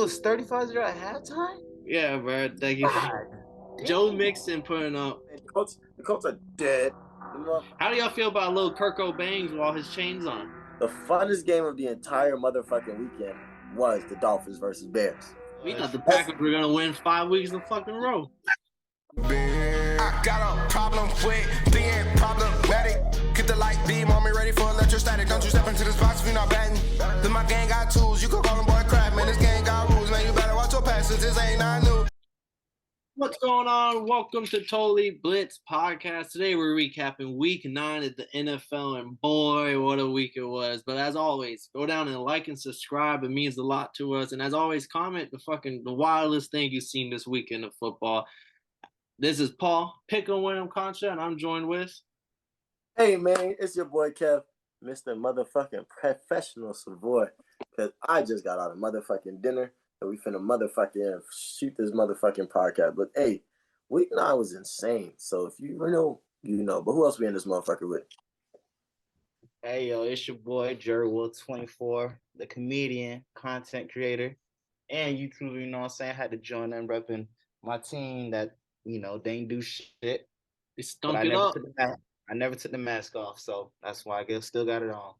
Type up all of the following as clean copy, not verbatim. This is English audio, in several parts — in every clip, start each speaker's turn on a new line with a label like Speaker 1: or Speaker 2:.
Speaker 1: was 35-0 at halftime?
Speaker 2: Yeah, bro.
Speaker 1: God.
Speaker 2: Joe Mixon putting up.
Speaker 3: The Colts are dead.
Speaker 2: How do y'all feel about little Kirko Bangs with all his chains on?
Speaker 3: The funnest game of the entire motherfucking weekend was the Dolphins versus Bears.
Speaker 2: We thought the Packers were gonna win 5 weeks in a fucking row.
Speaker 4: I got a problem with being problematic. Get the light beam on me, ready for electrostatic. Don't you step into this box if you're not batting. Then my gang got tools, you can call them boy crap. Man, this gang got rules, man, you better watch your passes. This ain't not new.
Speaker 2: What's going on? Welcome to Totally Blitz Podcast. Today we're recapping Week 9 at the NFL, and boy, what a week it was. But as always, go down and like and subscribe. It means a lot to us. And as always, comment the wildest thing you've seen this weekend of football. This is Paul, Pick'em Win'em Concha, and I'm joined with...
Speaker 3: Hey, man, it's your boy Kev, Mr. Motherfucking Professional Savoy, because I just got out of motherfucking dinner, and we finna motherfucking shoot this motherfucking podcast. But, hey, Week 9 was insane, so if you know, you know. But who else we in this motherfucker with?
Speaker 1: Hey, yo, it's your boy, Jerry24, the comedian, content creator, and YouTuber, you know what I'm saying? I had to join them repping my team that, you know, they ain't do shit.
Speaker 2: They stunk it up.
Speaker 1: I never took the mask off, so that's why I still got it on.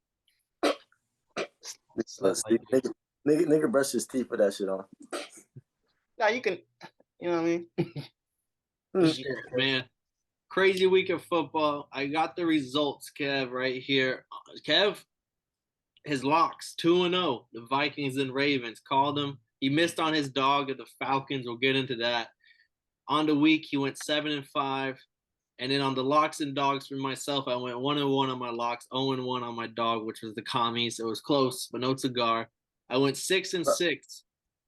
Speaker 3: Nigga brush his teeth with that shit on.
Speaker 1: Now you can, you know what I mean?
Speaker 2: Yeah, man. Crazy week of football. I got the results, Kev, right here. Kev, his locks, 2-0. The Vikings and Ravens called him. He missed on his dog at the Falcons. We'll get into that. On the week, he went 7-5. And then on the locks and dogs for myself, I went 1-1 on my locks, 0-1 on my dog, which was the commies. It was close, but no cigar. I went 6-6.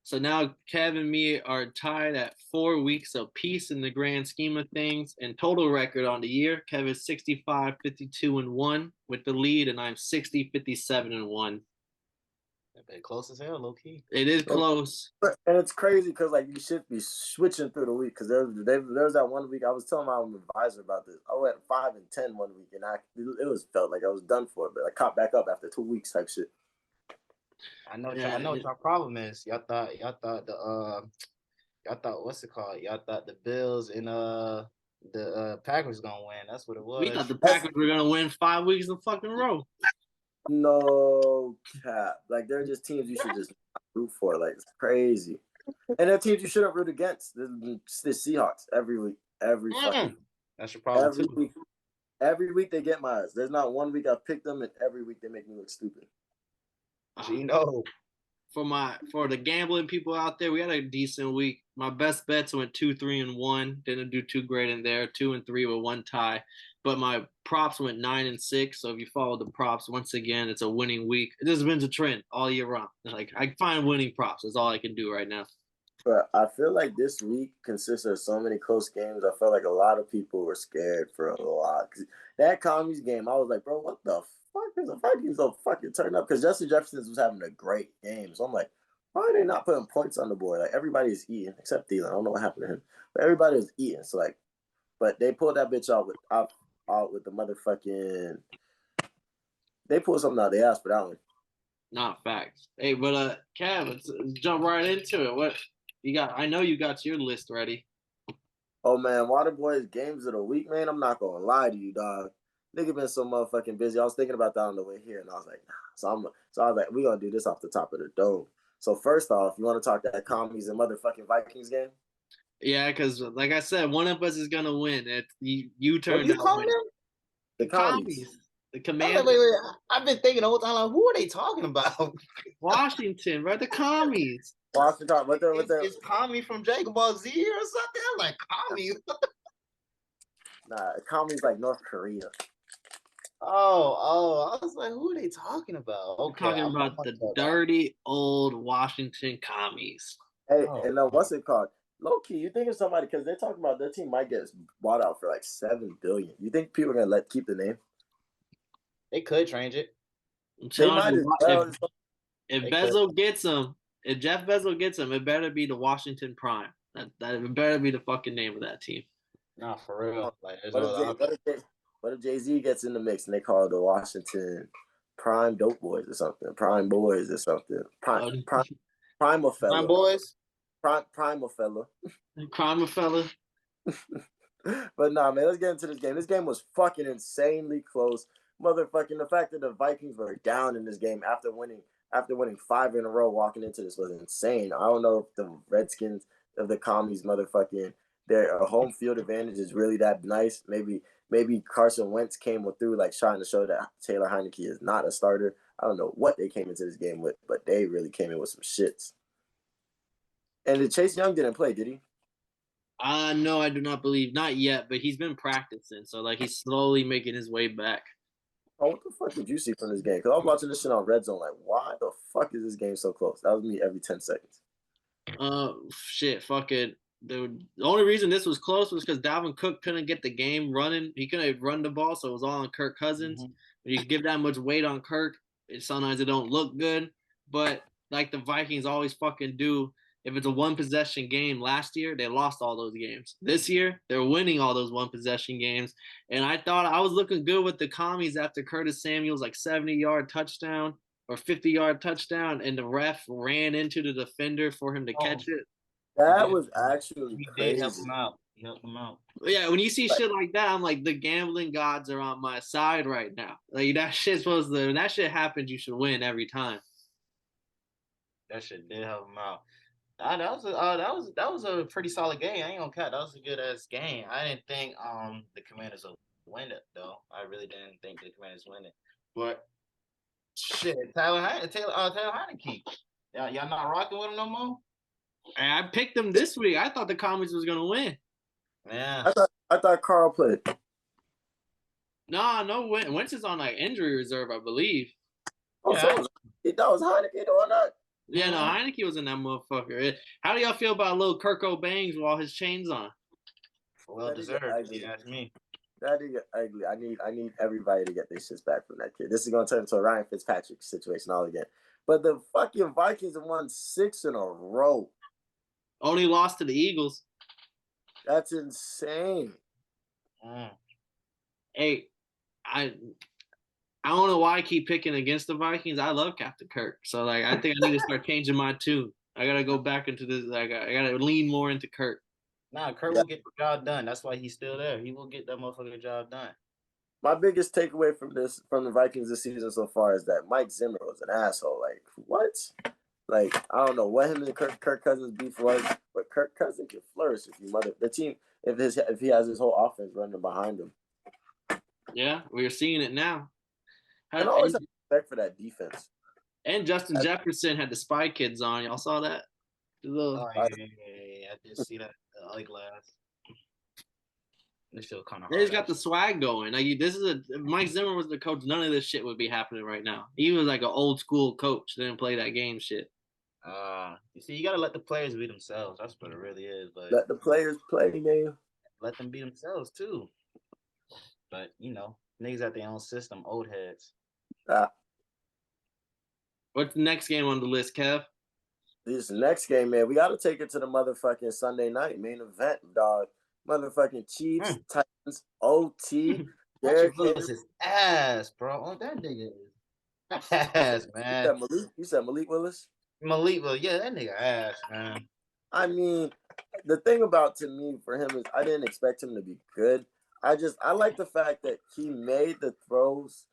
Speaker 2: So now Kev and me are tied at 4 weeks apiece in the grand scheme of things. And total record on the year, Kev is 65, 52-1 with the lead, and I'm 60, 57-1.
Speaker 1: Close as hell, low key.
Speaker 2: It is close.
Speaker 3: And it's crazy because, like, you should be switching through the week because there was that 1 week. I was telling my advisor about this. I went 5-10 1 week, and it was felt like I was done for it, but I caught back up after 2 weeks type shit.
Speaker 1: I know what your problem is. Y'all thought what's it called? Y'all thought the Bills and the Packers gonna win. That's what it was.
Speaker 2: We thought the Packers were gonna win 5 weeks in a fucking row.
Speaker 3: No cap. Like, they're just teams you should just root for. Like, it's crazy. And they're teams you shouldn't root against. The Seahawks every week. Fucking
Speaker 1: that's your problem too.
Speaker 3: Every week they get my ass. There's not 1 week I've picked them, and every week they make me look stupid.
Speaker 1: Gino.
Speaker 2: For the gambling people out there, we had a decent week. My best bets went 2-3-1. Didn't do too great in there. 2-3 with one tie. But my props went 9-6. So if you follow the props, once again, it's a winning week. It has been a trend all year round. Like, I find winning props. That's all I can do right now.
Speaker 3: But I feel like this week consists of so many close games. I felt like a lot of people were scared for a lot. That commies game, I was like, bro, what the fuck is the Vikings don't fucking turn up? Because Justin Jefferson was having a great game. So I'm like, why are they not putting points on the board? Like, everybody's eating except Thielen. I don't know what happened to him, but everybody was eating. So, like, but they pulled that bitch out with the motherfucking. They pulled something out. They asked for that one.
Speaker 2: Not facts. Hey, but Kev, let's jump right into it. What you got? I know you got your list ready.
Speaker 3: Oh man, Waterboy's games of the week, man. I'm not gonna lie to you, dog. Nigga been so motherfucking busy. I was thinking about that on the way here, and I was like, nah. So I was like, we gonna do this off the top of the dome. So first off, you want to talk that commies and motherfucking Vikings game?
Speaker 2: Yeah, because like I said, one of us is gonna win. You turned
Speaker 1: out. Calling them?
Speaker 3: The commies.
Speaker 2: The Commanders.
Speaker 1: Wait. I've been thinking the whole time, like, who are they talking about?
Speaker 2: Washington, right? The commies.
Speaker 3: Washington,
Speaker 1: Is commie from Dragon Ball Z or something? I'm like, commies.
Speaker 3: Nah, commies like North Korea.
Speaker 1: Oh, I was like, who are they talking about?
Speaker 2: Okay, I'm talking about the dirty old Washington commies.
Speaker 3: Hey, and what's it called? Low key, you think of somebody because they're talking about their team might get bought out for like $7 billion. You think people are gonna keep the name?
Speaker 1: They could change it.
Speaker 2: If Bezos gets them, if Jeff Bezos gets them, it better be the Washington Prime. That it better be the fucking name of that team.
Speaker 1: Nah, for real. Like,
Speaker 3: what if Jay-Z gets in the mix and they call it the Washington Prime Dope Boys or something? Prime Boys or something. Prime Primal
Speaker 1: My
Speaker 3: fella.
Speaker 1: boys.
Speaker 3: Primal fella.
Speaker 2: Crime fella.
Speaker 3: But nah, man, let's get into this game. This game was fucking insanely close. Motherfucking the fact that the Vikings were down in this game after winning 5 in a row walking into this was insane. I don't know if the Redskins of the commies motherfucking their home field advantage is really that nice. Maybe Carson Wentz came through like trying to show that Taylor Heineke is not a starter. I don't know what they came into this game with, but they really came in with some shits. And Chase Young didn't play, did he?
Speaker 2: No, I do not believe. Not yet, but he's been practicing. So, like, he's slowly making his way back.
Speaker 3: Oh, what the fuck did you see from this game? Because I was watching this shit on Red Zone, like, why the fuck is this game so close? That was me every 10 seconds.
Speaker 2: Shit, fuck it. The only reason this was close was because Dalvin Cook couldn't get the game running. He couldn't run the ball, so it was all on Kirk Cousins.
Speaker 1: Mhm.
Speaker 2: When you give that much weight on Kirk, sometimes it don't look good. But like the Vikings always fucking do, if it's a one possession game last year, they lost all those games. This year, they're winning all those one possession games. And I thought I was looking good with the commies after Curtis Samuel's like 70-yard touchdown or 50-yard touchdown, and the ref ran into the defender for him to catch it.
Speaker 3: That was actually
Speaker 1: He
Speaker 3: crazy.
Speaker 1: did help him out. He helped him out.
Speaker 2: Yeah, when you see shit like that, I'm like, the gambling gods are on my side right now. Like that when that shit happens, you should win every time.
Speaker 1: That shit did help him out. That was a pretty solid game. I ain't gonna cut. That was a good ass game. I didn't think the Commanders would win it though. I really didn't think the Commanders win it. But shit, Taylor Heineke. Y'all not rocking with him no more?
Speaker 2: I picked them this week. I thought the Commies was gonna win.
Speaker 1: Yeah.
Speaker 3: I thought Carl played.
Speaker 2: No, Wentz is on like injury reserve, I believe.
Speaker 3: Oh,
Speaker 1: Yeah.
Speaker 3: so that was Heineke doing that.
Speaker 2: Yeah, no, Heineke was in that motherfucker. How do y'all feel about little Kirk O'Bangs with all his chains on?
Speaker 1: Well deserved. You ask me.
Speaker 3: That is ugly. I need everybody to get their shits back from that kid. This is gonna turn into a Ryan Fitzpatrick situation all again. But the fucking Vikings have won 6 in a row.
Speaker 2: Only lost to the Eagles.
Speaker 3: That's insane.
Speaker 2: Hey, I don't know why I keep picking against the Vikings. I love Captain Kirk, so like I think I need to start changing my tune. I gotta go back into this. I gotta lean more into Kirk.
Speaker 1: Nah, Kirk will get the job done. That's why he's still there. He will get that motherfucking job done.
Speaker 3: My biggest takeaway from the Vikings this season so far is that Mike Zimmer was an asshole. Like what? Like I don't know what him and Kirk Cousins beef was, but Kirk Cousins can flourish if he has his whole offense running behind him.
Speaker 2: Yeah, we're seeing it now.
Speaker 3: And I always have respect for that defense.
Speaker 2: And Justin Jefferson had the Spy Kids on. Y'all saw that?
Speaker 1: I did see that eyeglass. This feel kind of hard.
Speaker 2: He's got the swag going. Like Mike Zimmer was the coach. None of this shit would be happening right now. He was like an old school coach. Didn't play that game shit.
Speaker 1: You see, you gotta let the players be themselves. That's what it really is. But
Speaker 3: let the players play, man.
Speaker 1: Let them be themselves too. But niggas at their own system, old heads.
Speaker 2: What's the next game on the list, Kev?
Speaker 3: This next game, man, we got to take it to the motherfucking Sunday night main event, dog. Motherfucking Chiefs, Titans, OT.
Speaker 1: Patrick Willis is ass, bro. Oh, that nigga is ass, man.
Speaker 3: You said Malik Willis?
Speaker 1: Malik Willis, yeah, that nigga ass, man.
Speaker 3: I mean, the thing about to me for him is I didn't expect him to be good. I like the fact that he made the throws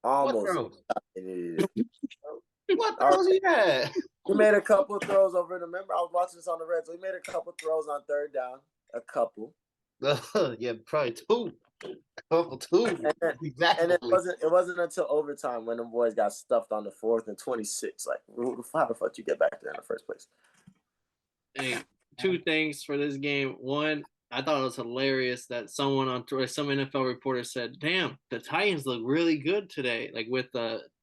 Speaker 3: almost.
Speaker 1: What throws? What throws he had?
Speaker 3: He made a couple throws over. Remember, I was watching this on the red, so he made a couple throws on third down. A couple.
Speaker 1: Yeah, probably two. A couple, two.
Speaker 3: Exactly. And it wasn't until overtime when them boys got stuffed on the 4th and 26. Like, how the fuck you get back there in the first place?
Speaker 2: Hey, 2 things for this game. One, I thought it was hilarious that someone on Twitter, some NFL reporter said, "Damn, the Titans look really good today." Like with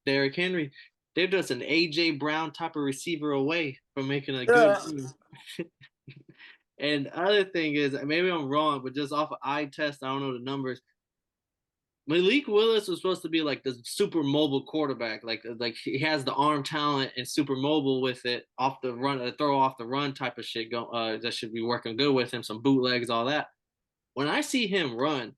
Speaker 2: Derrick Henry, they're just an AJ Brown type of receiver away from making a good team. And the other thing is, maybe I'm wrong, but just off of eye test, I don't know the numbers. Malik Willis was supposed to be like the super mobile quarterback, like he has the arm talent and super mobile with it, off the run, throw off the run type of shit. That should be working good with him. Some bootlegs, all that. When I see him run,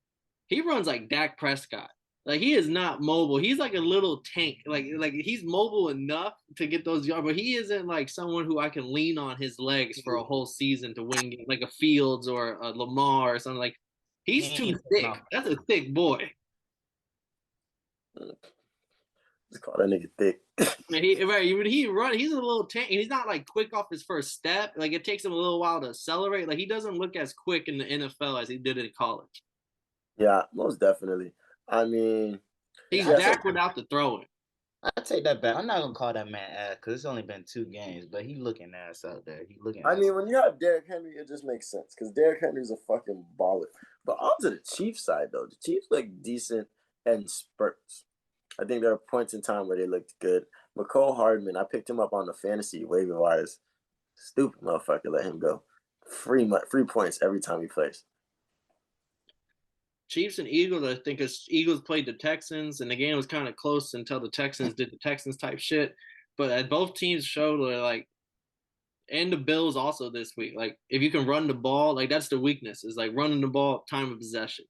Speaker 2: he runs like Dak Prescott. Like he is not mobile. He's like a little tank. Like he's mobile enough to get those yards, but he isn't like someone who I can lean on his legs for a whole season to win, like a Fields or a Lamar or something. Like he's too thick. That's a thick boy.
Speaker 3: Just call that nigga thick.
Speaker 2: He's a little tank. He's not like quick off his first step. Like it takes him a little while to accelerate. Like he doesn't look as quick in the NFL as he did in college.
Speaker 3: Yeah, most definitely. I mean,
Speaker 2: he's Dak without the throwing.
Speaker 1: I take that back. I'm not gonna call that man ass because it's only been 2 games, but he looking ass out there. He looking.
Speaker 3: I mean, when you have Derrick Henry, it just makes sense because Derrick Henry's a fucking baller. But onto the Chiefs side though, the Chiefs look decent in spurts. I think there are points in time where they looked good. McCole Hardman, I picked him up on the fantasy waiver wires. Stupid motherfucker, let him go. Free points every time he plays.
Speaker 2: Chiefs and Eagles, I think Eagles played the Texans, and the game was kind of close until the Texans did the Texans type shit. But both teams showed like, and the Bills also this week, like if you can run the ball, like that's the weakness is like running the ball, time of possession.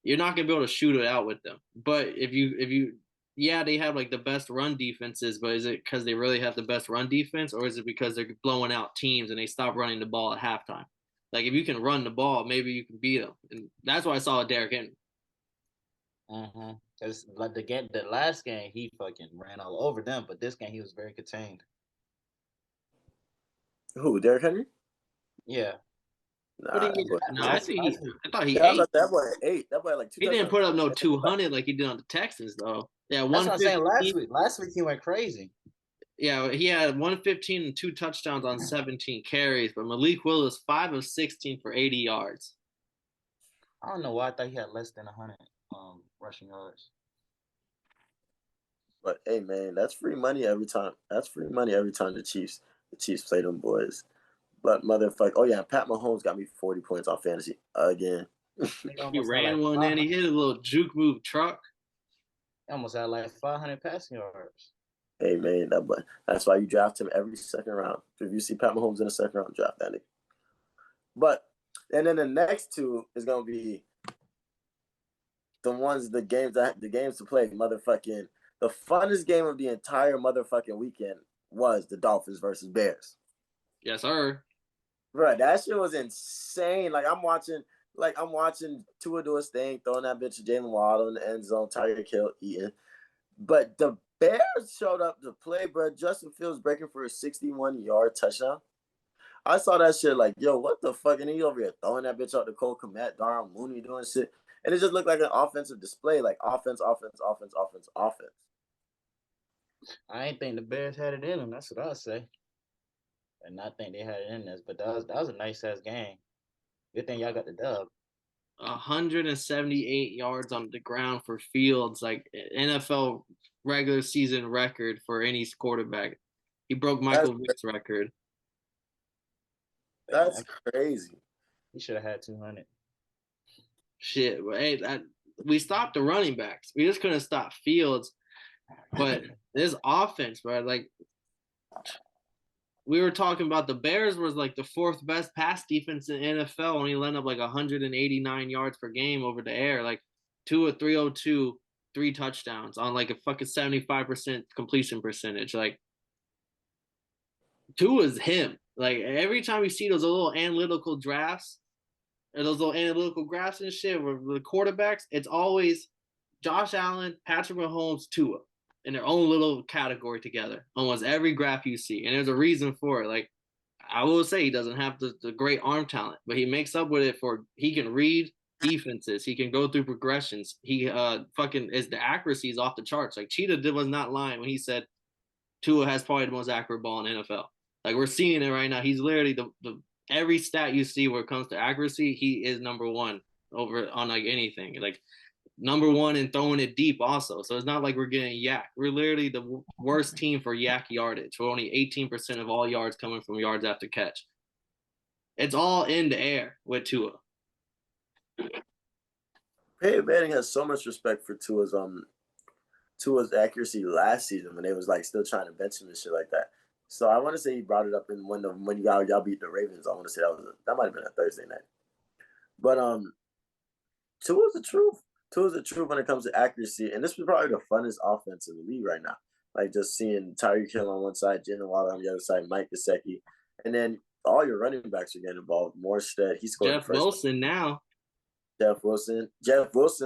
Speaker 2: You're not gonna be able to shoot it out with them. But if you yeah, they have like the best run defenses, but is it because they really have the best run defense, or is it because they're blowing out teams and they stop running the ball at halftime? Like if you can run the ball, maybe you can beat them, and that's why I saw Derrick Henry.
Speaker 1: It's like the last game he fucking ran all over them, but this game he was very contained.
Speaker 3: Who, Derrick Henry?
Speaker 1: Yeah.
Speaker 2: I thought he ate.
Speaker 3: That boy ate. That boy like 2.
Speaker 2: He didn't put up no 200 like he did on the Texans though. Yeah,
Speaker 1: that's what I'm saying. Last week he went crazy.
Speaker 2: Yeah, he had 115 and 2 touchdowns on 17 carries, but Malik Willis 5 of 16 for 80 yards.
Speaker 1: I don't know why I thought he had less than 100 rushing yards.
Speaker 3: But hey, man, that's free money every time. The Chiefs play them boys. But motherfucker, oh yeah, Pat Mahomes got me 40 points on fantasy again.
Speaker 2: He ran one in. He hit a little juke move truck.
Speaker 1: He almost had like 500 passing yards.
Speaker 3: Hey man, that's why you draft him every second round. If you see Pat Mahomes in the second round, draft that nigga. But and then the next 2 is gonna be the games to play. Motherfucking the funnest game of the entire motherfucking weekend was the Dolphins versus Bears.
Speaker 2: Yes, sir.
Speaker 3: Bro, that shit was insane. I'm watching Tua do his thing, throwing that bitch to Jalen Waddle in the end zone, Tyreek Hill eating. But the Bears showed up to play, bro. Justin Fields breaking for a 61-yard touchdown. I saw that shit like, yo, what the fuck? And he over here throwing that bitch out to Cole Kmet, Darnell Mooney doing shit. And it just looked like an offensive display, like offense.
Speaker 1: I ain't think the Bears had it in them. That's what I say. And I think they had it in this, but that was a nice ass game. Good thing y'all got the dub.
Speaker 2: 178 yards on the ground for Fields, like NFL regular season record for any quarterback. He broke Michael Vick's record.
Speaker 3: That's crazy.
Speaker 1: He should have had 200.
Speaker 2: Shit, hey, we stopped the running backs. We just couldn't stop Fields. But this offense, bro, like we were talking about, the Bears was like the 4th best pass defense in NFL, only let up like 189 yards per game over the air, like 302, 3 touchdowns on like a fucking 75% completion percentage. Like Tua's him. Like every time you see those little analytical drafts or those little analytical graphs and shit with the quarterbacks, it's always Josh Allen, Patrick Mahomes, Tua in their own little category together. Almost every graph you see, and there's a reason for it. Like I will say, he doesn't have the great arm talent, but he makes up with it for he can read defenses, he can go through progressions. He the accuracy is off the charts. Like Cheetah was not lying when he said Tua has probably the most accurate ball in NFL. Like we're seeing it right now. He's literally the every stat you see where it comes to accuracy, he is number 1 over on like anything. Like number 1 in throwing it deep also. So it's not like we're getting yak. We're literally the worst team for yak yardage. We're only 18% of all yards coming from yards after catch. It's all in the air with Tua.
Speaker 3: Peyton Manning has so much respect for Tua's accuracy last season when they was like still trying to bench him and shit like that. So I want to say he brought it up in when y'all beat the Ravens. I want to say that might have been a Thursday night. But Tua's the truth. Tua's the truth when it comes to accuracy, and this was probably the funnest offense in the league right now. Like just seeing Tyreek Hill on one side, Jalen Waddle on the other side, Mike Gesicki, and then all your running backs are getting involved. Morstead, he scored
Speaker 2: Jeff
Speaker 3: the first.
Speaker 2: Wilson now.
Speaker 3: Jeff Wilson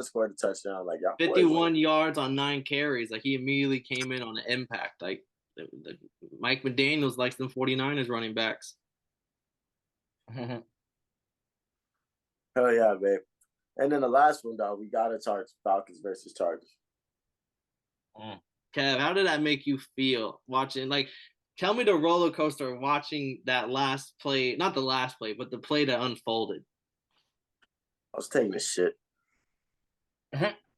Speaker 3: scored a touchdown. Like y'all
Speaker 2: 51 yards on 9 carries. Like he immediately came in on an impact. Like Mike McDaniels likes them 49ers running backs.
Speaker 3: Hell yeah, babe. And then the last one, dog, we gotta talk Falcons versus Chargers.
Speaker 2: Kev, how did that make you feel watching? Like, tell me the roller coaster of watching that last play, not the last play, but the play that unfolded.
Speaker 3: I was taking a shit.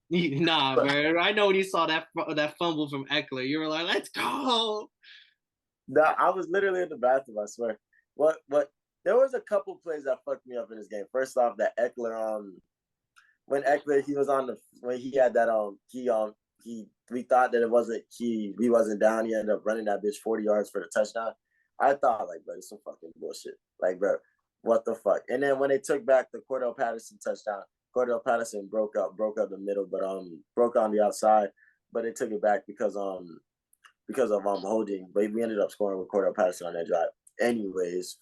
Speaker 2: Nah, bro. I know when you saw that fumble from Eckler, you were like, "Let's go."
Speaker 3: Nah, I was literally in the bathroom. I swear. What? There was a couple plays that fucked me up in this game. First off, that Eckler, when Eckler when he had that we thought that it wasn't he wasn't down. He ended up running that bitch 40 yards for the touchdown. I thought like, bro, it's some fucking bullshit. Like, bro, what the fuck? And then when they took back the Cordell Patterson touchdown, Cordell Patterson broke up the middle, but broke on the outside, but they took it back because of holding. But we ended up scoring with Cordell Patterson on that drive. Anyways,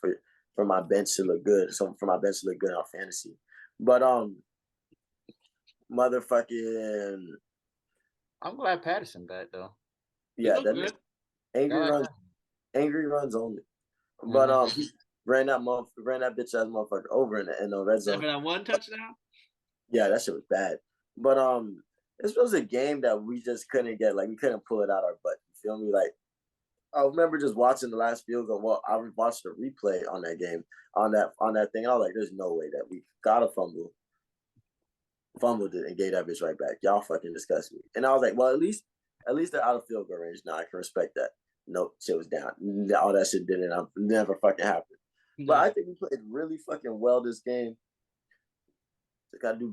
Speaker 3: for my bench to look good. So for my bench to look good on fantasy. But motherfucking
Speaker 1: I'm glad Patterson back though.
Speaker 3: Yeah, that angry runs only. But he ran that bitch ass motherfucker over in the red zone.
Speaker 2: For that one touchdown?
Speaker 3: Yeah, that shit was bad. But this was a game that we just couldn't get, like we couldn't pull it out our butt. You feel me? Like I remember just watching the last field goal. Well, I watched the replay on that game, on that thing. I was like, there's no way that we got a fumbled it and gave that bitch right back. Y'all fucking disgust me. And I was like, well, at least they're out of field goal range now. I can respect that. Nope, shit was down. All that shit didn't never fucking happen. No. But I think we played really fucking well this game.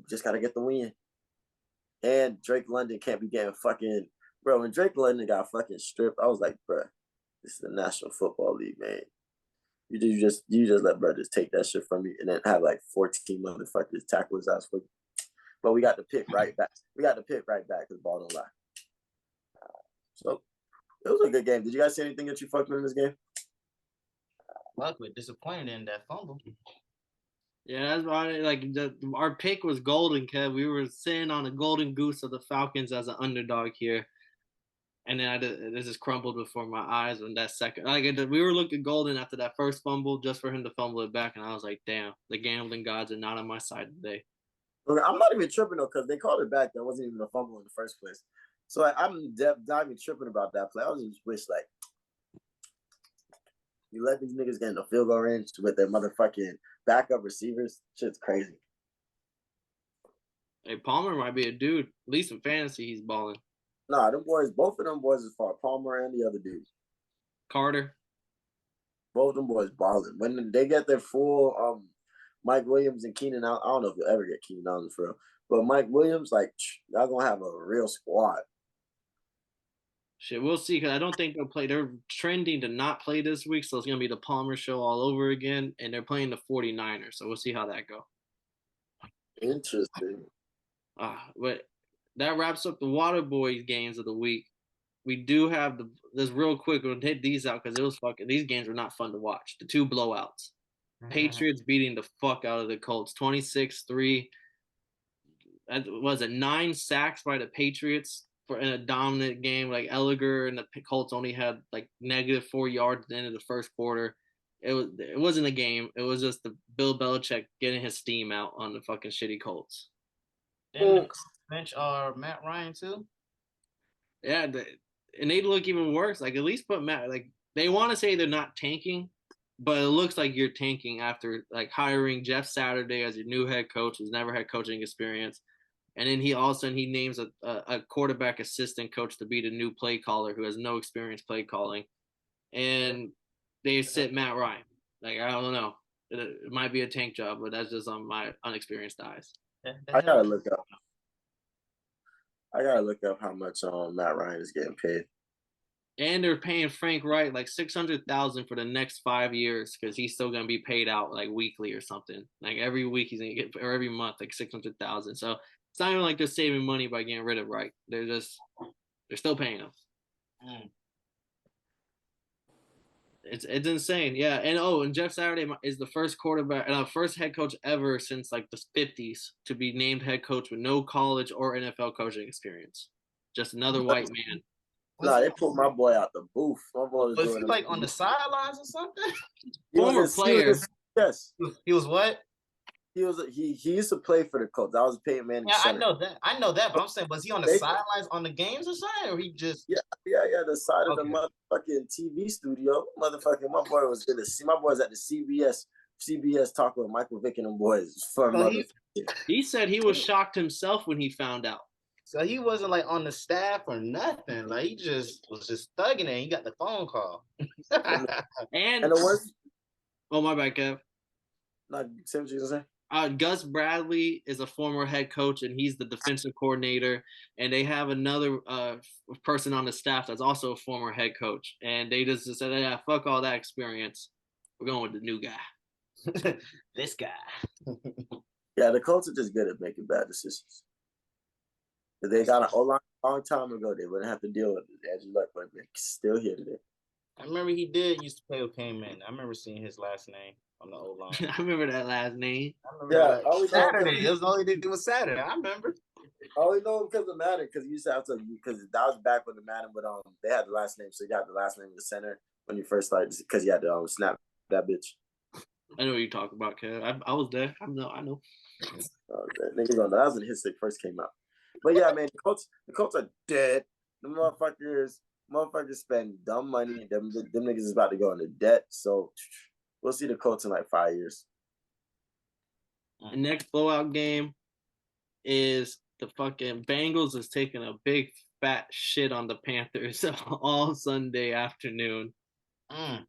Speaker 3: Just gotta get the win. And Drake London can't be getting fucking, bro. When Drake London got fucking stripped, I was like, bro, this is the National Football League, man. You just let brothers take that shit from me and then have like 14 motherfuckers tackle his ass for you. But we got the pick right back. Because the ball don't lie. So it was a good game. Did you guys see anything that you fucked with in this game?
Speaker 1: Fuck with, disappointed in that fumble.
Speaker 2: Yeah, that's why our pick was golden, Kev. We were sitting on a golden goose of the Falcons as an underdog here. And then it just crumbled before my eyes when that second. We were looking golden after that first fumble just for him to fumble it back. And I was like, damn, the gambling gods are not on my side today.
Speaker 3: I'm not even tripping though, because they called it back. That wasn't even a fumble in the first place. So I'm not even tripping about that play. I was just wish like you let these niggas get in the field goal range with their motherfucking backup receivers. Shit's crazy.
Speaker 2: Hey, Palmer might be a dude. At least in fantasy, he's balling.
Speaker 3: Nah, both of them boys is far. Palmer and the other dude.
Speaker 2: Carter.
Speaker 3: Both of them boys balling. When they get their full Mike Williams and Keenan Allen, I don't know if you'll ever get Keenan Allen for real. But Mike Williams, like, y'all gonna have a real squad.
Speaker 2: Shit, we'll see, because I don't think they'll play. They're trending to not play this week, so it's going to be the Palmer show all over again, and they're playing the 49ers, so we'll see how that goes.
Speaker 3: Interesting.
Speaker 2: But that wraps up the Water Boys games of the week. We do have this real quick. We'll hit these out because these games were not fun to watch. The 2 blowouts. Patriots beating the fuck out of the Colts, 26-3. That was 9 sacks by the Patriots in a dominant game. Like Elliger and the Colts only had like -4 yards at the end of the first quarter. It wasn't a game. It was just the Bill Belichick getting his steam out on the fucking shitty Colts.
Speaker 1: Didn't the bench Matt Ryan too?
Speaker 2: Yeah, and they look even worse. Like at least put Matt. Like they want to say they're not tanking, but it looks like you're tanking after like hiring Jeff Saturday as your new head coach, who's never had coaching experience. And then he names a quarterback assistant coach to be the new play caller who has no experience play calling. And they sit Matt Ryan. Like, I don't know. It might be a tank job, but that's just on my unexperienced eyes.
Speaker 3: I gotta look up how much Matt Ryan is getting paid.
Speaker 2: And they're paying Frank Wright like $600,000 for the next 5 years because he's still gonna be paid out like weekly or something. Like every week he's gonna get, or every month, like $600,000. So It's not even like they're saving money by getting rid of Reich. They're still paying him. It's insane, yeah. And Jeff Saturday is the first first head coach ever since like the 50s to be named head coach with no college or NFL coaching experience. Just another white man.
Speaker 3: Nah, they pulled my boy out the booth. My boy
Speaker 1: was he like on the sidelines or something?
Speaker 2: Former player.
Speaker 3: Yes.
Speaker 1: He was what?
Speaker 3: He used to play for the Colts. That was Peyton Manning.
Speaker 1: Yeah, I know that. But I'm saying, was he on the sidelines on the games or something, or he just?
Speaker 3: Yeah. The side of the motherfucking TV studio. Motherfucking, my boy was at the CBS talking with Michael Vick and them boys for
Speaker 2: He said he was shocked himself when he found out.
Speaker 1: So he wasn't like on the staff or nothing. Like he just was thugging it. He got the phone call.
Speaker 2: and it was. Oh my bad, Kev.
Speaker 3: Not say what you gonna say.
Speaker 2: Gus Bradley is a former head coach, and he's the defensive coordinator. And they have another person on the staff that's also a former head coach. And they just said, "Yeah, fuck all that experience. We're going with the new guy."
Speaker 1: This guy.
Speaker 3: Yeah, the Colts are just good at making bad decisions. If they got a long time ago, they wouldn't have to deal with it. Andrew Luck, but they're still here today.
Speaker 1: I remember he used to play with K-Man. I remember seeing his last name on the old line.
Speaker 2: I remember that last name.
Speaker 1: Saturday. It was all he did was Saturday. I remember.
Speaker 3: I only know him because of Madden, because you used to have to, because that was back when the Madden would they had the last name, so you got the last name of the center when you first started, because you had to snap that bitch.
Speaker 2: I know what you're talking about, Kev. I was there. I know.
Speaker 3: Niggas don't know. That was when his first came out. But yeah, man, the Colts are dead. The motherfuckers spend dumb money. Them niggas is about to go into debt. So we'll see the Colts in like 5 years.
Speaker 2: The next blowout game is the fucking Bengals is taking a big fat shit on the Panthers all Sunday afternoon.
Speaker 3: It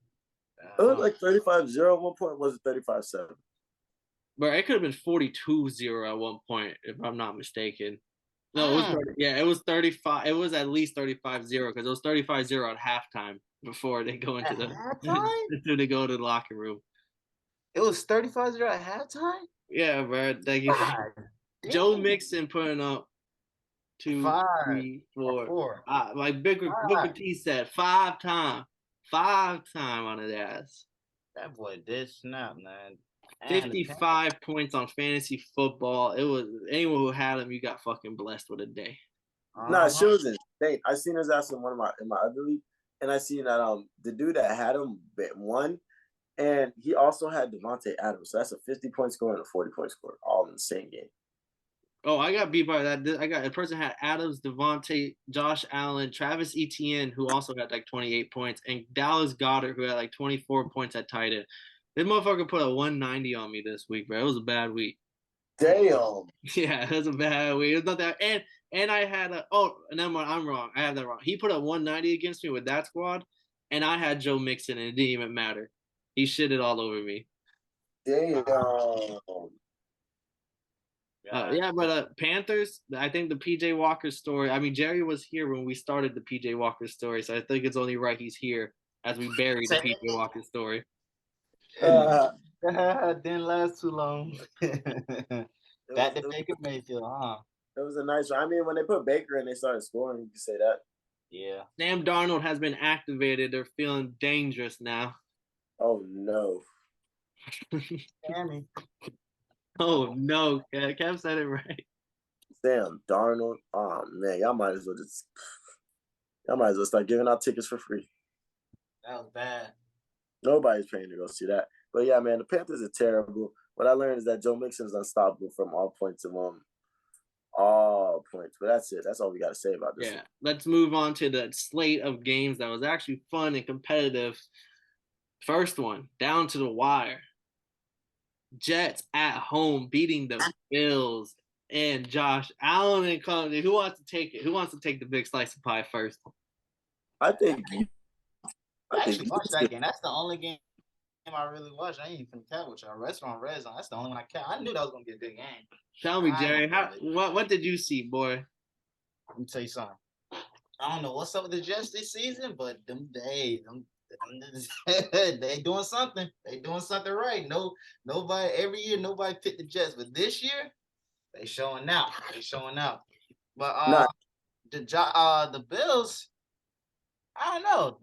Speaker 3: was like 35-0 at one point. Was it 35-7?
Speaker 2: But it could have been 42-0 at one point, if I'm not mistaken. No, it was 35. It was at least 35-0 because it was 35-0 at halftime before they go into until they go to the locker room.
Speaker 1: It was 35-0 at halftime?
Speaker 2: Yeah, bro. Joe Mixon putting up 2, 3, 4. Like Booker T said, 5 times on his ass.
Speaker 1: That boy did snap, man.
Speaker 2: 55 points on fantasy football. It was anyone who had him, you got fucking blessed with a day.
Speaker 3: Nah, she was insane. I seen his ass in my other league, and I seen that the dude that had him won, and he also had Devontae Adams. So that's a 50-point score and a 40-point score, all in the same game.
Speaker 2: Oh, I got beat by that. I got a person had Adams, Devontae, Josh Allen, Travis Etienne, who also had like 28 points, and Dallas Goedert, who had like 24 points at tight end. This motherfucker put a 190 on me this week, bro. It was a bad week.
Speaker 3: Damn.
Speaker 2: Yeah, it was a bad week. It was not that. And I had never mind, I'm wrong. I have that wrong. He put a 190 against me with that squad, and I had Joe Mixon, and it didn't even matter. He shitted all over me.
Speaker 3: Damn.
Speaker 2: But Panthers, I think the PJ Walker story. I mean, Jerry was here when we started the PJ Walker story, so I think it's only right he's here as we bury the PJ Walker story.
Speaker 1: Didn't last too long. Back to Baker Mayfield, huh?
Speaker 3: It was a nice one. I mean, when they put Baker in, they started scoring. You can say that.
Speaker 1: Yeah.
Speaker 2: Sam Darnold has been activated. They're feeling dangerous now.
Speaker 3: Oh no.
Speaker 1: Sammy.
Speaker 2: Oh no, Kev said it right.
Speaker 3: Sam Darnold. Oh man, y'all might as well start giving out tickets for free.
Speaker 1: That was bad.
Speaker 3: Nobody's paying to go see that. But yeah, man, the Panthers are terrible. What I learned is that Joe Mixon is unstoppable from all points of all points. But that's it. That's all we got to say about this.
Speaker 2: Yeah, let's move on to the slate of games that was actually fun and competitive. First one, down to the wire. Jets at home beating the Bills and Josh Allen and company. Who wants to take it? Who wants to take the big slice of pie first?
Speaker 3: I think
Speaker 1: I actually watched that game. That's the only game I really watched. I ain't even count with y'all. Restaurant Red Zone. That's the only one I count. I knew that was gonna be a good game.
Speaker 2: Tell me, Jerry, what did you see, boy?
Speaker 1: Let me tell you something. I don't know what's up with the Jets this season, but they doing something. They doing something right. Nobody every year nobody picked the Jets, but this year They showing out. They showing out. But
Speaker 3: Nah,
Speaker 1: the Bills, I don't know.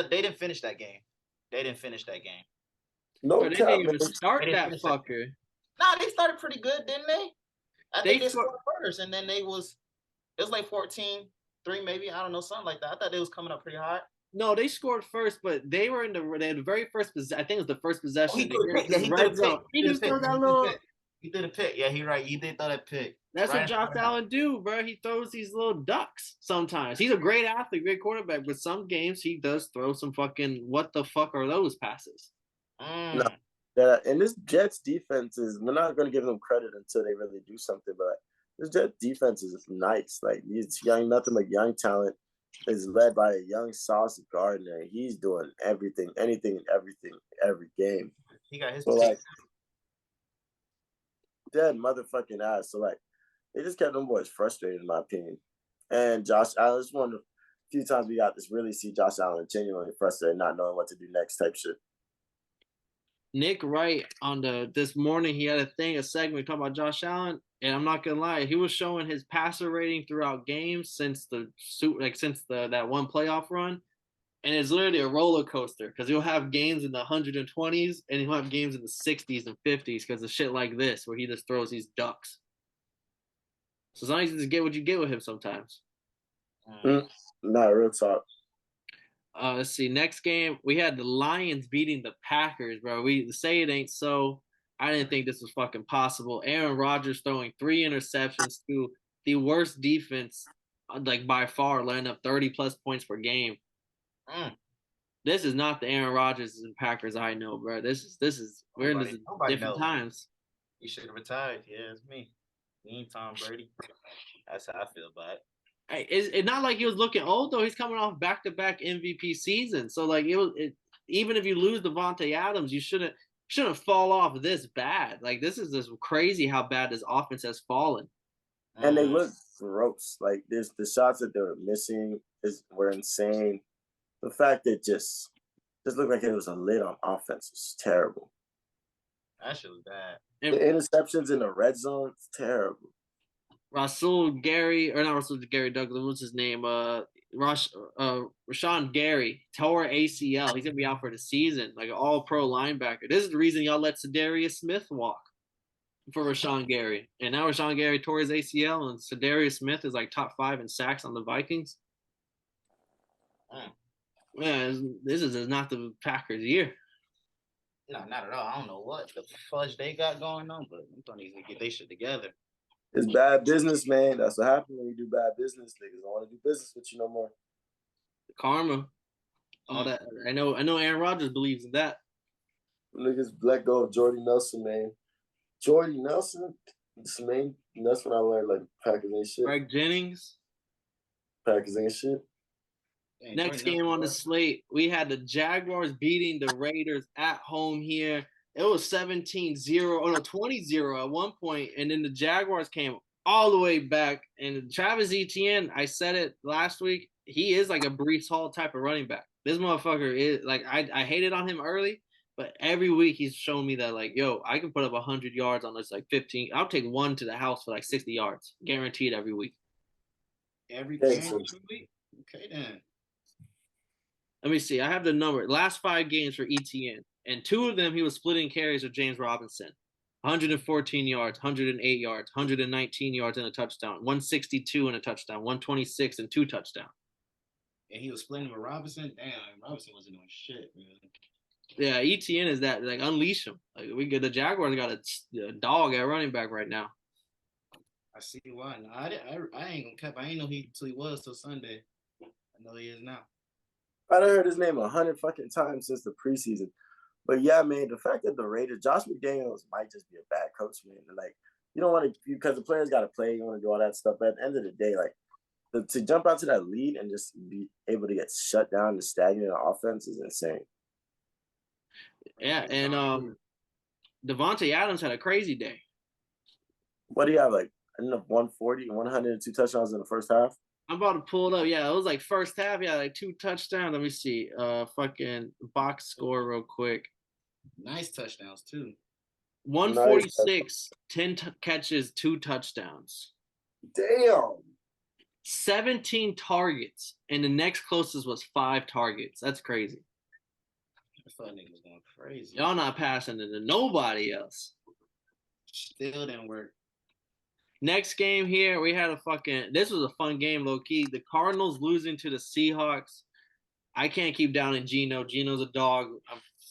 Speaker 1: They didn't finish that game. They didn't finish that game.
Speaker 3: no
Speaker 2: But they didn't
Speaker 3: cap,
Speaker 2: even
Speaker 3: man.
Speaker 2: start
Speaker 1: They didn't
Speaker 2: that
Speaker 1: finish that.
Speaker 2: fucker.
Speaker 1: Nah, they started pretty good, didn't they? I
Speaker 2: They
Speaker 1: think they
Speaker 2: scored.
Speaker 1: scored first, and then it was like 14-3 maybe. I don't know, something like that. I thought they was coming up pretty hot.
Speaker 2: No, they scored first, but they were in the very first possession. I think it was the first possession.
Speaker 1: He threw a pick. Yeah, he threw
Speaker 2: red
Speaker 1: a
Speaker 2: zone.
Speaker 1: pick.
Speaker 2: He just threw that little.
Speaker 1: He threw the pick. Yeah, he right. He did throw that pick.
Speaker 2: That's
Speaker 1: right
Speaker 2: what Josh Allen do, bro. He throws these little ducks sometimes. He's a great athlete, great quarterback, but some games he does throw some fucking what the fuck are those passes?
Speaker 3: No. Yeah, and this Jets defense is, we're not going to give them credit until they really do something, but this Jets defense is nice. Like, these nothing but young talent is led by a young Sauce Gardner. He's doing everything, anything, and everything, every game.
Speaker 1: He got his
Speaker 3: so, like, dead motherfucking ass. So, like, they just kept them boys frustrated, in my opinion. And Josh Allen, it's one of the few times we got this really see Josh Allen genuinely frustrated, not knowing what to do next type shit.
Speaker 2: Nick Wright on this morning, he had a segment talking about Josh Allen, and I'm not gonna lie, he was showing his passer rating throughout games since that one playoff run, and it's literally a roller coaster because he'll have games in the 120s and he'll have games in the 60s and 50s because of shit like this where he just throws these ducks. So sometimes you just get what you get with him sometimes.
Speaker 3: Not real talk.
Speaker 2: Let's see. Next game, we had the Lions beating the Packers, bro. We say it ain't so. I didn't think this was fucking possible. Aaron Rodgers throwing 3 interceptions to the worst defense, like by far, letting up 30+ points per game. This is not the Aaron Rodgers and Packers I know, bro. We're in different times.
Speaker 1: You should have retired. Yeah, it's me. Me and Tom Brady. That's how I feel about it.
Speaker 2: It's not like he was looking old though. He's coming off back-to-back MVP season. So like even if you lose Devontae Adams, you shouldn't fall off this bad. Like this is just crazy how bad this offense has fallen.
Speaker 3: And they look gross. Like the shots that they were missing were insane. The fact that just looked like it was a lid on offense was terrible.
Speaker 1: That shit was bad.
Speaker 3: The interceptions in the red zone, it's terrible.
Speaker 2: Rashawn Gary Douglas, what's his name? Rashawn Gary tore ACL. He's gonna be out for the season, like an all-pro linebacker. This is the reason y'all let Sedarius Smith walk for Rashawn Gary. And now Rashawn Gary tore his ACL, and Sedarius Smith is like top 5 in sacks on the Vikings. Yeah, this is not the Packers' year.
Speaker 1: No, not at all. I don't know what the fudge they got going on, but I'm gonna need to get their shit together.
Speaker 3: It's bad business, man. That's what happens when you do bad business. Niggas don't want to do business with you no more.
Speaker 2: Karma. All that. I know Aaron Rodgers believes in that.
Speaker 3: Niggas let go of Jordy Nelson, man. Jordy Nelson, man. That's when I learned like Packers ain't shit.
Speaker 2: Greg Jennings.
Speaker 3: Packers ain't shit.
Speaker 2: Next game on the slate, we had the Jaguars beating the Raiders at home here. It was 17-0, 20-0 at one point, and then the Jaguars came all the way back. And Travis Etienne, I said it last week, he is like a Breece Hall type of running back. This motherfucker is like I hated on him early, but every week he's shown me that like, yo, I can put up 100 yards on this like 15. I'll take one to the house for like 60 yards, guaranteed every week.
Speaker 1: Every week? Okay, then.
Speaker 2: Let me see. I have the number. Last 5 games for Etienne. And 2 of them, he was splitting carries with James Robinson. 114 yards, 108 yards, 119 yards and a touchdown, 162 and a touchdown, 126 and 2 touchdowns.
Speaker 1: And he was splitting with Robinson? Damn, Robinson wasn't doing shit, man.
Speaker 2: Yeah, Etienne is that. Like, unleash him. Like, the Jaguars got a dog at running back right now.
Speaker 1: I see why. No, I ain't gonna cap. I ain't know till he was till Sunday. I know he is now.
Speaker 3: I done heard his name 100 fucking times since the preseason. But yeah, man, the fact that the Raiders, Josh McDaniels might just be a bad coach, man. Like, you don't want to, because the players got to play, you want to do all that stuff. But at the end of the day, like, to jump out to that lead and just be able to get shut down and stagnant offense is insane.
Speaker 2: Yeah, and Devontae Adams had a crazy day.
Speaker 3: What do you have, like, I don't know, 140, 102 touchdowns in the first half?
Speaker 2: I'm about to pull it up. Yeah, it was like first half. Yeah, like 2 touchdowns. Let me see. Fucking box score real quick.
Speaker 1: Nice touchdowns too.
Speaker 2: 146, 10 catches, 2 touchdowns.
Speaker 3: Damn.
Speaker 2: 17 targets, and the next closest was 5 targets. That's crazy.
Speaker 1: I thought niggas was going crazy.
Speaker 2: Y'all not passing it to nobody else.
Speaker 1: Still didn't work.
Speaker 2: Next game here, we had this was a fun game, low key. The Cardinals losing to the Seahawks. I can't keep down in Geno. Geno's a dog.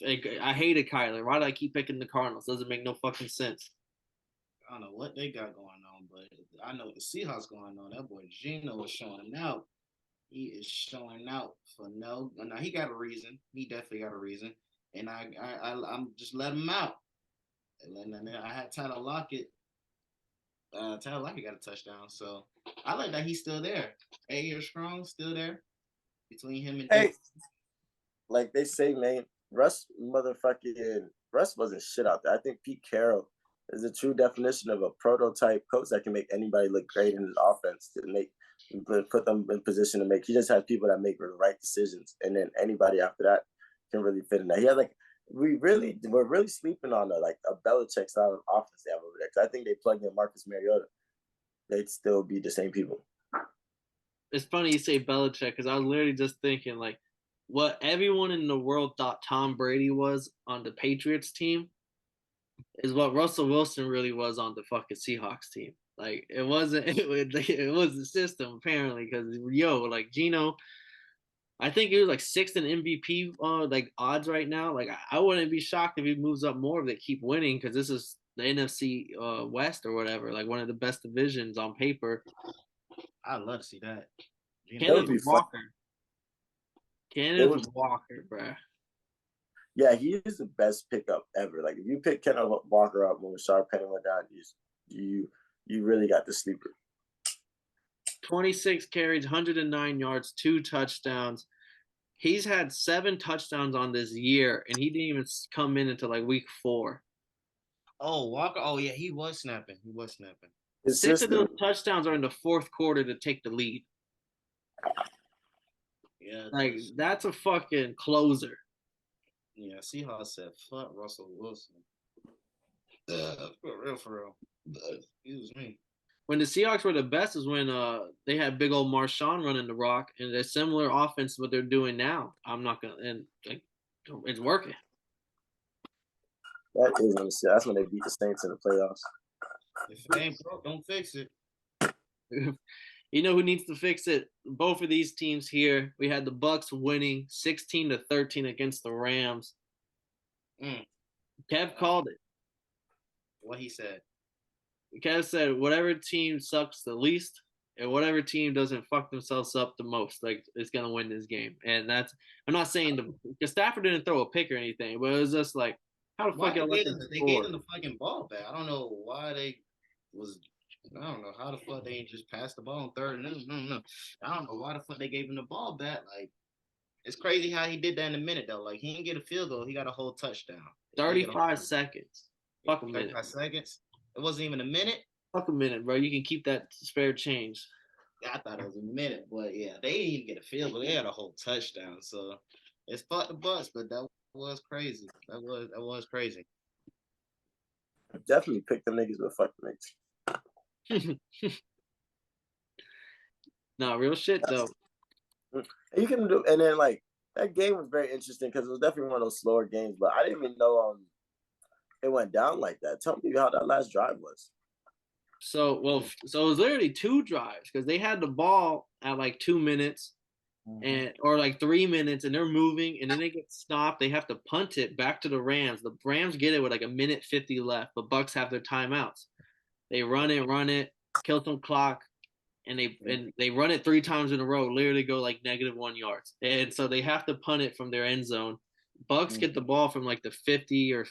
Speaker 2: I hated Kyler. Why do I keep picking the Cardinals? Doesn't make no fucking sense.
Speaker 1: I don't know what they got going on, but I know the Seahawks going on. That boy Geno is showing out. He is showing out for no. Now he got a reason. He definitely got a reason, and I'm just letting him out. And then I had Tyler Lockett. Tyler Lockett got a touchdown, so I like that he's still there. 8 years strong, still there between him and.
Speaker 3: Hey, like they say, man, Russ wasn't shit out there. I think Pete Carroll is a true definition of a prototype coach that can make anybody look great in his offense to put them in position to make. He just has people that make the right decisions, and then anybody after that can really fit in that. He has we're really sleeping on a Belichick style of offense they have over there. Because I think they plug in Marcus Mariota, they'd still be the same people.
Speaker 2: It's funny you say Belichick because I was literally just thinking what everyone in the world thought Tom Brady was on the Patriots team is what Russell Wilson really was on the fucking Seahawks team. It wasn't. It was the system apparently because Geno. I think he was 6th in MVP odds right now. I wouldn't be shocked if he moves up more if they keep winning because this is the NFC West or whatever, one of the best divisions on paper.
Speaker 1: I'd love to see that.
Speaker 2: Kenneth Walker, bro.
Speaker 3: Yeah, he is the best pickup ever. If you pick Kenneth Walker up when Rashard Penny went down, you really got the sleeper.
Speaker 2: 26 carries, 109 yards, 2 touchdowns. He's had 7 touchdowns on this year, and he didn't even come in until week 4.
Speaker 1: Oh, Walker. Oh, yeah, he was snapping.
Speaker 2: 6 of those touchdowns are in the fourth quarter to take the lead.
Speaker 1: Yeah.
Speaker 2: That's a fucking closer.
Speaker 1: Yeah, Seahawks said, fuck Russell Wilson. For real. Excuse me.
Speaker 2: When the Seahawks were the best is when they had big old Marshawn running the rock, and they're similar offense to what they're doing now. I'm not gonna, and it's working.
Speaker 3: That's when they beat the Saints in the playoffs.
Speaker 1: If it ain't broke, don't fix it.
Speaker 2: You know who needs to fix it? Both of these teams here. We had the Bucks winning 16-13 against the Rams. Kev called it.
Speaker 1: What he said.
Speaker 2: Kev said whatever team sucks the least and whatever team doesn't fuck themselves up the most, is gonna win this game. And I'm not saying because Stafford didn't throw a pick or anything, but it was just how the fuck
Speaker 1: they gave them the fucking ball back. I don't know why I don't know how the fuck they just passed the ball on third. No. I don't know why the fuck they gave him the ball back. It's crazy how he did that in a minute though. He didn't get a field goal, he got a whole touchdown.
Speaker 2: 35 seconds. Fuck a minute.
Speaker 1: 35 seconds. It wasn't even a minute.
Speaker 2: Fuck a minute, bro. You can keep that spare change.
Speaker 1: I thought it was a minute, but yeah, they didn't even get a field goal. They had a whole touchdown. So it's fuck the Bucks, but that was crazy. That was crazy.
Speaker 3: I definitely picked the niggas, but fuck the niggas.
Speaker 2: No, real shit though.
Speaker 3: You can do, and then that game was very interesting because it was definitely one of those slower games. But I didn't even know it went down like that. Tell me how that last drive was.
Speaker 2: So it was literally 2 drives because they had the ball at 2 minutes or 3 minutes, and they're moving, and then they get stopped. They have to punt it back to the Rams. The Rams get it with 1:50 left, but Bucks have their timeouts. They run it, kill some clock, and they run it 3 times in a row. Literally go -1 yards, and so they have to punt it from their end zone. Bucks get the ball from the 50 or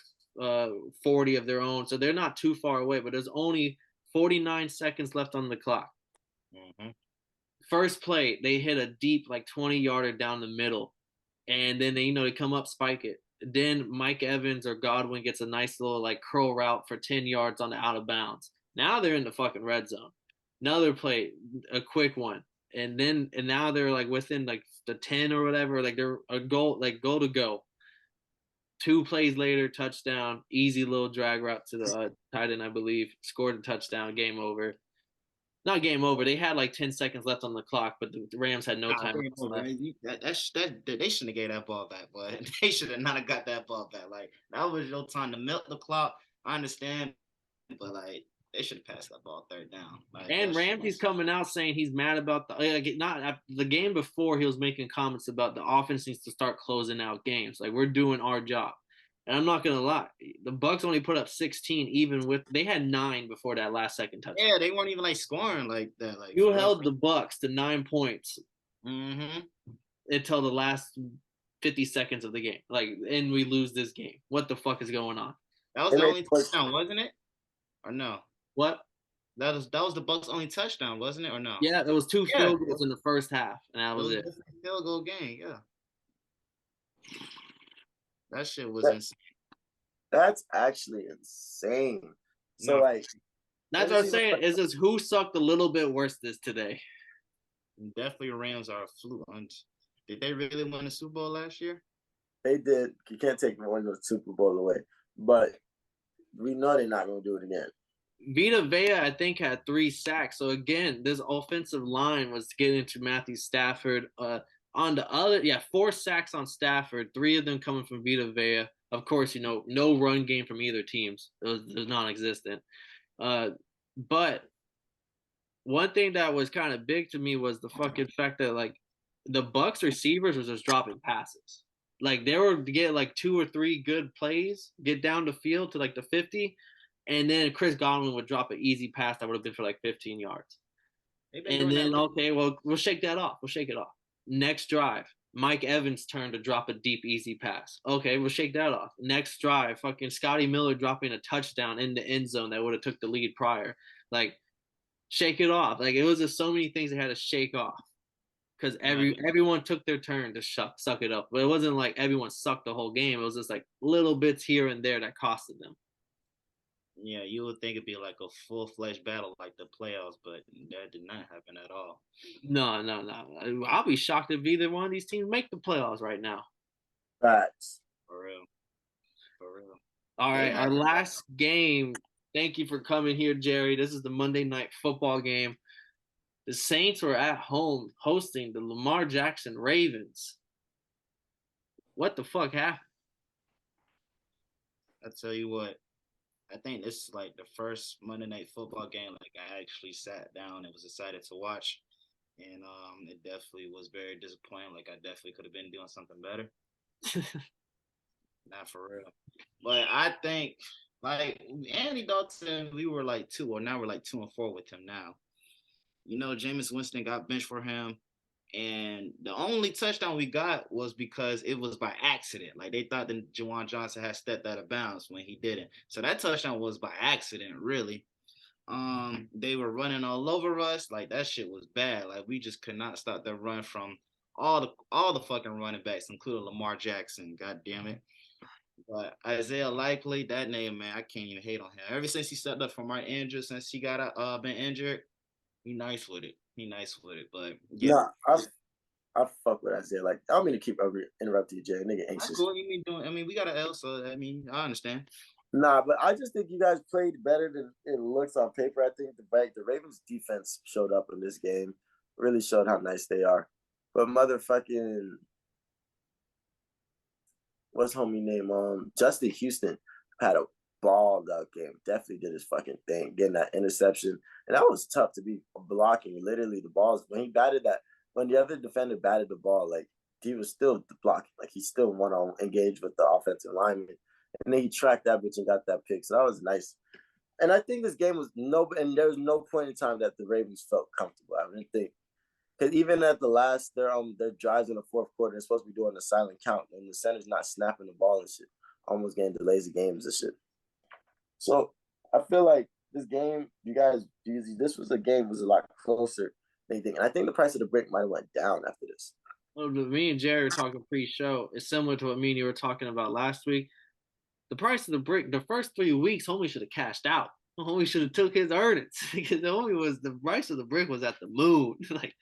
Speaker 2: 40 of their own, so they're not too far away. But there's only 49 seconds left on the clock. First play, they hit a deep 20-yarder down the middle, and then they come up, spike it. Then Mike Evans or Godwin gets a nice little curl route for 10 yards on the out of bounds. Now they're in the fucking red zone. Another play, a quick one, and now they're within the 10 or whatever. They're a goal to go. 2 plays later, touchdown, easy little drag route to the tight end, I believe. Scored a touchdown, game over. Not game over. They had like 10 seconds left on the clock, but the Rams had no time left.
Speaker 1: They shouldn't have gave that ball back, but they should have not have got that ball back. Like, that was your time to milk the clock. I understand, but like, they should have passed that ball third down. Like,
Speaker 2: and Ramsey's coming out saying he's mad about the game before. He was making comments about the offense needs to start closing out games. Like, we're doing our job. And I'm not gonna lie, the Bucs only put up 16, even with they had 9 before that last second touchdown.
Speaker 1: Yeah, they weren't even like scoring like that. Like,
Speaker 2: you held the Bucs to 9 points until the last 50 seconds of the game. Like, and we lose this game. What the fuck is going on?
Speaker 1: That was the only touchdown, wasn't it? Or no?
Speaker 2: What?
Speaker 1: That was the Bucs' only touchdown, wasn't it? Or no?
Speaker 2: Yeah, there was 2 field goals in the first half, and that was it.
Speaker 1: Field goal game, yeah. That shit was insane.
Speaker 3: That's actually insane. So like,
Speaker 2: that's what I'm saying. Is this who sucked a little bit worse this today?
Speaker 1: Definitely Rams are a fluke. Did they really win the Super Bowl last year?
Speaker 3: They did. You can't take one of the Super Bowl away, but we know they're not going to do it again.
Speaker 2: Vita Vea, I think, had 3 sacks. So again, this offensive line was getting to Matthew Stafford. On the other, 4 sacks on Stafford, 3 of them coming from Vita Vea. Of course, no run game from either teams. It was non-existent. But one thing that was kind of big to me was the fucking fact that, like, the Bucs receivers was just dropping passes. Like, they were to get like 2 or 3 good plays, get down the field to like the 50, and then Chris Godwin would drop an easy pass that would have been for like 15 yards. And then, okay, well, we'll shake that off. We'll shake it off. Next drive, Mike Evans' turn to drop a deep, easy pass. Okay, we'll shake that off. Next drive, fucking Scotty Miller dropping a touchdown in the end zone that would have took the lead prior. Like, shake it off. Like, it was just so many things they had to shake off because everyone took their turn to suck it up. But it wasn't like everyone sucked the whole game. It was just like little bits here and there that costed them.
Speaker 1: Yeah, you would think it'd be like a full-fledged battle like the playoffs, but that did not happen at all.
Speaker 2: No. I'll be shocked if either one of these teams make the playoffs right now.
Speaker 3: Facts.
Speaker 1: For real.
Speaker 2: All right, our last game. Thank you for coming here, Jerry. This is the Monday Night Football game. The Saints were at home hosting the Lamar Jackson Ravens. What the fuck happened?
Speaker 1: I tell you what. I think this is like the first Monday Night Football game like I actually sat down and was excited to watch, and it definitely was very disappointing. Like, I definitely could have been doing something better. Not for real, but I think like Andy Dalton, we were like 2, or now we're like 2-4 with him now. Jameis Winston got benched for him. And the only touchdown we got was because it was by accident. Like, they thought that Juwan Johnson had stepped out of bounds when he didn't. So that touchdown was by accident, really. They were running all over us. Like, that shit was bad. Like, we just could not stop the run from all the fucking running backs, including Lamar Jackson. God damn it. But Isaiah Likely, that name, man, I can't even hate on him. Ever since he stepped up from right injured, since he got been injured, he nice with it. But yeah,
Speaker 3: I fuck with Isaiah. Like, I don't mean to keep interrupting you, Jay. Nigga anxious.
Speaker 1: Cool. We got an L, so I understand.
Speaker 3: Nah, but I just think you guys played better than it looks on paper. I think the Ravens defense showed up in this game, really showed how nice they are. But motherfucking, what's homie name? Justin Houston had a balled out game. Definitely did his fucking thing, getting that interception. And that was tough to be blocking. Literally, the balls, when the other defender batted the ball, like, he was still blocking. Like, he still want to engage with the offensive lineman. And then he tracked that bitch and got that pick. So that was nice. And I think this game was and there was no point in time that the Ravens felt comfortable. I didn't think. Because even at the last, their drives in the fourth quarter, they're supposed to be doing a silent count. And the center's not snapping the ball and shit. Almost getting delays of games and shit. So I feel like this game, this was a lot closer than anything. And I think the price of the brick might have went down after this.
Speaker 2: Well, me and Jerry were talking pre-show. It's similar to what me and you were talking about last week. The price of the brick, the first 3 weeks, homie should have cashed out. Homie should have took his earnings because the price of the brick was at the moon. Like,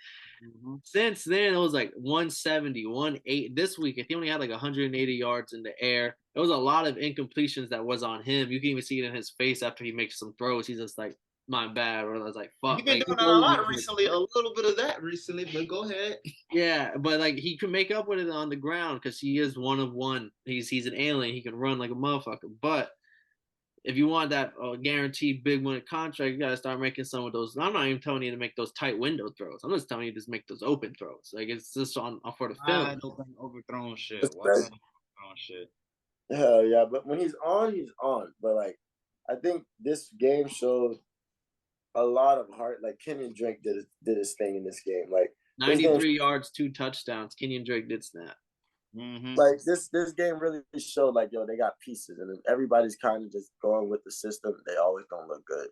Speaker 2: since then, it was like 170, 180. This week, if he only had like 180 yards in the air, There was a lot of incompletions that was on him. You can even see it in his face after he makes some throws. He's just like, my bad. Or I was like, fuck.
Speaker 1: You've been
Speaker 2: like,
Speaker 1: doing that a lot recently, a little bit of that recently, but go ahead.
Speaker 2: Yeah, but like he can make up with it on the ground because he is one of one. He's an alien. He can run like a motherfucker. But if you want that guaranteed big money contract, you gotta start making some of those. I'm not even telling you to make those tight window throws. I'm just telling you to just make those open throws. Like it's just on for the film.
Speaker 1: I don't think overthrown shit. Why overthrown shit?
Speaker 3: Hell yeah, but when he's on, he's on. But like, I think this game showed a lot of heart. Like Kenyon Drake did his thing in this game. Like
Speaker 2: 93 yards, 2 touchdowns. Kenyon Drake did snap.
Speaker 1: Mm-hmm.
Speaker 3: Like this game really showed like, yo, they got pieces, and if everybody's kind of just going with the system, they always gonna look good.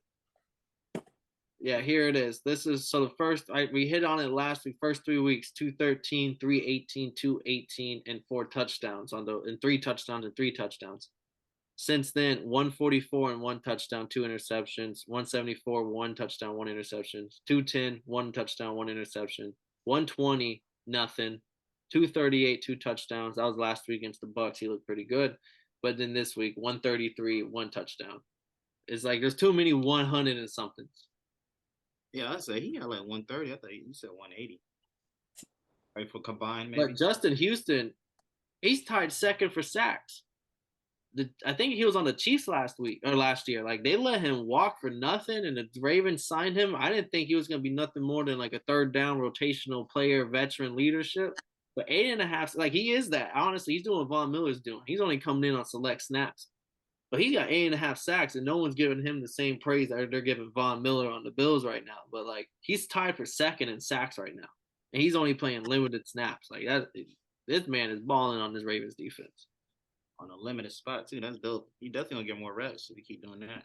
Speaker 2: Yeah, here it is. This is so the first we hit on it last week. First 3 weeks, 213, 318, 218, and 4 touchdowns and 3 touchdowns and 3 touchdowns. Since then, 144 and 1 touchdown, 2 interceptions, 174, 1 touchdown, 1 interception, 210, 1 touchdown, 1 interception, 120, nothing, 238, 2 touchdowns. That was last week against the Bucks. He looked pretty good. But then this week, 133, 1 touchdown. It's like there's too many 100 and somethings.
Speaker 1: Yeah, I say he had like 130. I thought you said 180. Right for combined, maybe.
Speaker 2: But Justin Houston, he's tied second for sacks. I think he was on the Chiefs last year. Like they let him walk for nothing, and the Ravens signed him. I didn't think he was gonna be nothing more than like a third down rotational player, veteran leadership. But 8.5, like he is that. Honestly, he's doing what Von Miller's doing. He's only coming in on select snaps. But he's got 8.5 sacks, and no one's giving him the same praise that they're giving Von Miller on the Bills right now. But like he's tied for second in sacks right now, and he's only playing limited snaps. Like that, this man is balling on this Ravens defense.
Speaker 1: On a limited spot too. That's dope. He definitely gonna get more reps if he keep doing that.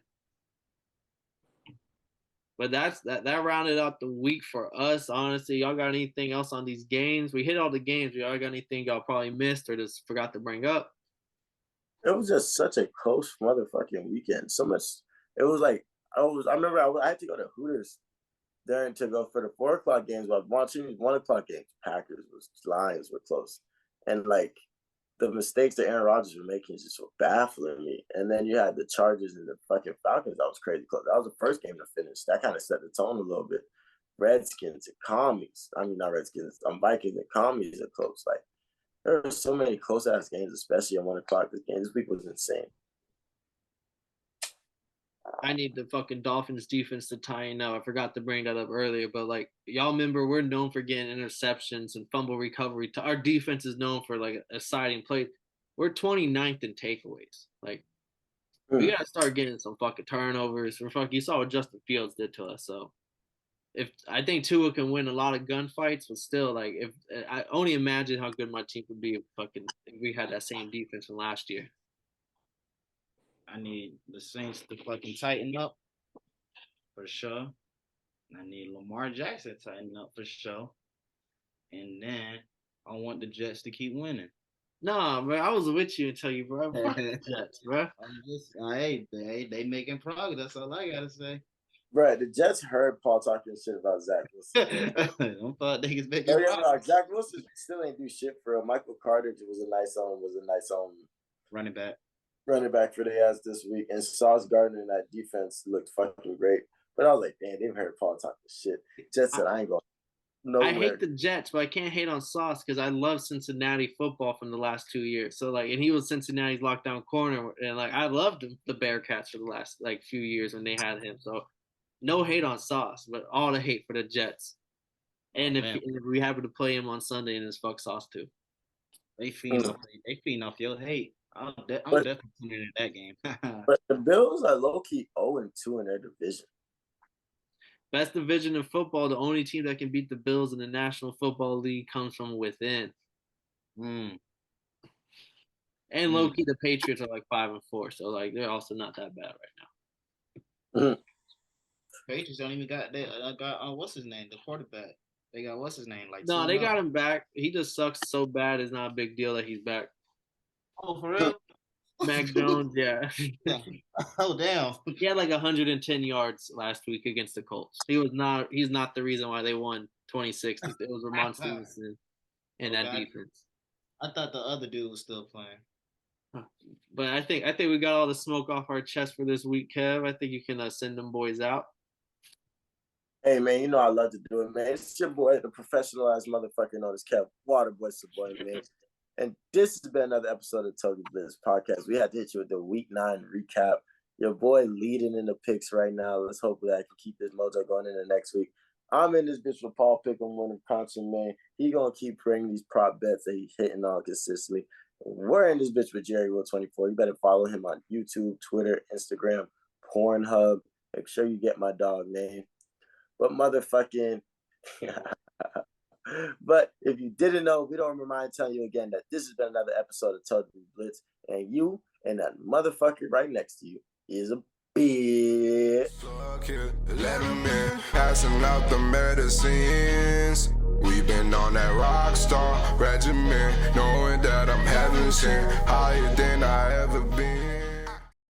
Speaker 2: But that rounded out the week for us. Honestly, y'all got anything else on these games? We hit all the games. Y'all got anything y'all probably missed or just forgot to bring up?
Speaker 3: It was just such a close motherfucking weekend. So much. It was like I remember I had to go to Hooters during to go for the 4 o'clock games. But watching these 1 o'clock games, Packers Lions were close, and like the mistakes that Aaron Rodgers was making just were baffling me. And then you had the Chargers and the fucking Falcons. That was crazy close. That was the first game to finish. That kind of set the tone a little bit. Redskins and Commies. I mean, not Redskins. Vikings and Commies are close. Like, there were so many close-ass games, especially at 1 o'clock. This week was insane.
Speaker 2: I need the fucking Dolphins defense to tighten up. I forgot to bring that up earlier, but like y'all remember, we're known for getting interceptions and fumble recovery. Our defense is known for like exciting plays. We're 29th in takeaways. Like we gotta start getting some fucking turnovers. You saw what Justin Fields did to us. So if I think Tua can win a lot of gunfights, but still, like if I only imagine how good my team would be if we had that same defense from last year.
Speaker 1: I need the Saints to fucking tighten up for sure. I need Lamar Jackson to tighten up for sure. And then I want the Jets to keep winning.
Speaker 2: Nah, bro, I was with you until you, bro. Fuck the Jets, bro.
Speaker 1: They making progress. That's all I gotta say.
Speaker 3: Bro, the Jets heard Paul talking shit about Zach Wilson.
Speaker 1: Don't thought niggas making progress.
Speaker 3: Zach Wilson still ain't do shit for him. Michael Carter was a nice
Speaker 1: running back.
Speaker 3: Running back for the ass this week, and Sauce Gardner in that defense looked fucking great. But I was like, damn, they've heard Paul talking shit. Jets said, I ain't going nowhere.
Speaker 2: I hate the Jets, but I can't hate on Sauce because I love Cincinnati football from the last 2 years. So like, and he was Cincinnati's lockdown corner, and like I loved the Bearcats for the last like few years when they had him. So no hate on Sauce, but all the hate for the Jets. And if we happen to play him on Sunday, and it's fuck Sauce too.
Speaker 1: They feed off your hate. I'm definitely tuning in that game.
Speaker 3: But the Bills are low-key 0-2 in their division.
Speaker 2: Best division in football, the only team that can beat the Bills in the National Football League comes from within. And low-key, the Patriots are like 5-4, so like they're also not that bad right now.
Speaker 1: Patriots don't even got what's his name, the quarterback. They got what's his name, like
Speaker 2: no, they got him back. He just sucks so bad. It's not a big deal that he's back.
Speaker 1: Oh, for real?
Speaker 2: Mac Jones, yeah.
Speaker 1: Oh, damn.
Speaker 2: He had like 110 yards last week against the Colts. He's not the reason why they won 26. It was Ramon Stevenson and that defense.
Speaker 1: I thought the other dude was still playing.
Speaker 2: But I think we got all the smoke off our chest for this week, Kev. I think you can send them boys out.
Speaker 3: Hey, man, you know I love to do it, man. It's your boy, the professionalized motherfucker known as Kev Waterboy's your boy, man. And this has been another episode of Toby Blitz Podcast. We had to hit you with the Week 9 recap. Your boy leading in the picks right now. Let's hope that I can keep this mojo going in the next week. I'm in this bitch with Paul Pick'em winning constant, man. He gonna keep bringing these prop bets that he's hitting on consistently. We're in this bitch with Jerry Will 24. You better follow him on YouTube, Twitter, Instagram, Pornhub. Make sure you get my dog name. But motherfucking, but if you didn't know, we don't mind telling you again that this has been another episode of Toby Blitz, and you and that motherfucker right next to you is a bitch.
Speaker 4: Let him in, passing out the medicines. We've been on that rock star regimen, knowing that I'm heaven sent, higher than I ever been.